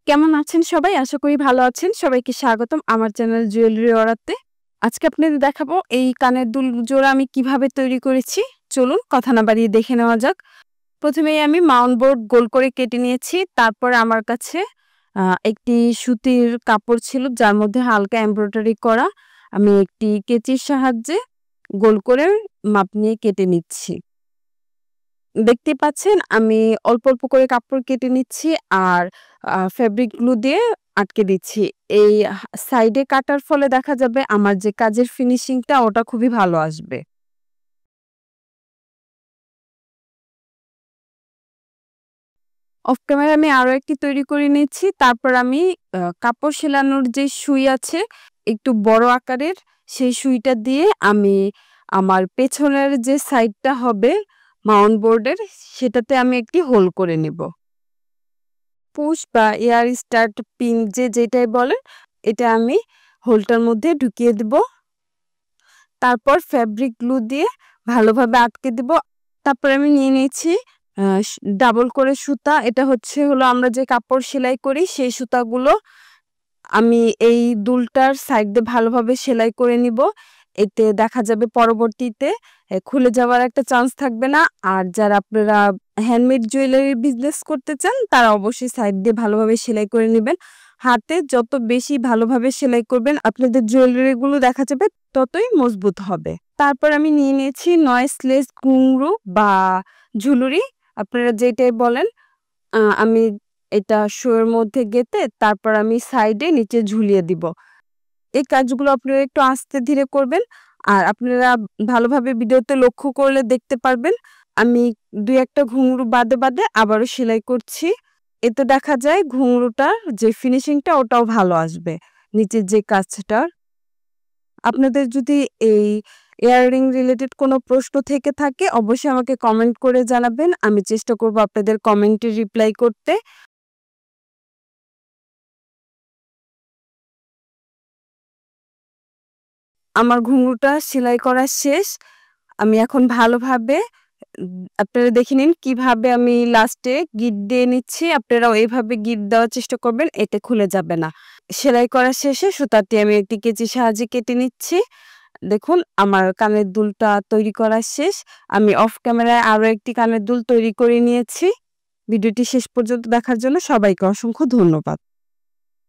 কেমন আছেন সবাই? আশা করি ভালো আছেন। সবাইকে স্বাগতম আমার চ্যানেল জুয়েলারি অর্ডারতে। আজকে আপনাদের দেখাবো এই কানের দুল জোড়া আমি কিভাবে তৈরি করেছি। চলুন কথা না বাড়িয়ে দেখে নেওয়া যাক। প্রথমেই আমি মাউন্ট বোর্ড গোল করে কেটে নিয়েছি। তারপর আমার কাছে একটি সুতির কাপড় ছিল যার মধ্যে হালকা এমব্রয়ডারি করা। আমি একটি কেচির সাহায্যে গোল করে মাপ নিয়ে কেটে নিচ্ছি। দেখতেই পাচ্ছেন আমি অল্প করে কাপড় কেটে নিচ্ছি আর ফেব্রিক গ্লু দিয়ে আটকে দিচ্ছি। এই সাইডে কাটার ফলে দেখা যাবে আমার যে কাজের ফিনিশিংটা ওটা খুবই ভালো আসবে। অফ ক্যামেরা আমি আরো একটি তৈরি করে নিচ্ছি। তারপর আমি কাপড় সেলানোর যে সুই আছে একটু বড় আকারের সেই সুইটা দিয়ে আমি আমার পেছনের যে সাইডটা হবে মাউন্ট বোর্ডের সেটাতে আমি একটি হোল করে নিব। পুশ বা এয়ার স্টার্ট পিন যেটাই বলেন এটা আমি হোলটার মধ্যে ঢুকিয়ে দিব। তারপর ফেব্রিক গ্লু দিয়ে ভালোভাবে আটকে দিব। তারপর আমি নিয়ে নিয়েছি ডাবল করে সুতা। এটা হলো আমরা যে কাপড় সেলাই করি সেই সুতাগুলো আমি এই দুলটার সাইড দিয়ে ভালোভাবে সেলাই করে নিব। এতে দেখা যাবে পরবর্তীতে খুলে যাওয়ার একটা চান্স থাকবে না। আর যারা আপনারা হ্যান্ডমেড জুয়েলারি বিজনেস করতে চান তারা অবশ্যই সাইড দিয়ে ভালোভাবে সেলাই করে নিবেন। হাতে যত বেশি ভালোভাবে সেলাই করবেন আপনাদের জুয়েলারি গুলো দেখা যাবে ততই মজবুত হবে। তারপর আমি নিয়ে নিয়েছি নয়েসলেস ঘুঙরু বা ঝুলুরি, আপনারা যেটাই বলেন। আমি এটা শো এর মধ্যে গেঁথে তারপর আমি সাইডে নিচে ঝুলিয়ে দিব। এই কাজগুলো আপনারা একটু আস্তে ধীরে করবেন। আর আপনারা ভালোভাবে ভিডিওতে লক্ষ্য করলে দেখতে পারবেন আমি ২-১ টা ঘুঙরু বাদে আবারও সেলাই করছি। এতে দেখা যায় ঘুঙরুটার যে ফিনিশিংটা ওটাও ভালো আসবে নিচের যে কাজটার। আপনাদের যদি এই ইয়াররিং রিলেটেড কোনো প্রশ্ন থেকে থাকে অবশ্যই আমাকে কমেন্ট করে জানাবেন। আমি চেষ্টা করব আপনাদের কমেন্টের রিপ্লাই করতে। আমার ঘুঙরুটা সেলাই করা শেষ। আমি এখন ভালোভাবে আপনারা দেখে নিন কিভাবে আমি লাস্টে গিঁট দিয়ে নিচ্ছি। আপনারাও এভাবে গিঁট দেওয়ার চেষ্টা করবেন, এতে খুলে যাবে না। সেলাই করা শেষে সুতাটি আমি একটি কেচির সাহায্যে কেটে নিচ্ছি। দেখুন আমার কানের দুলটা তৈরি করা শেষ। আমি অফ ক্যামেরায় আরো একটি কানের দুল তৈরি করে নিয়েছি। ভিডিওটি শেষ পর্যন্ত দেখার জন্য সবাইকে অসংখ্য ধন্যবাদ।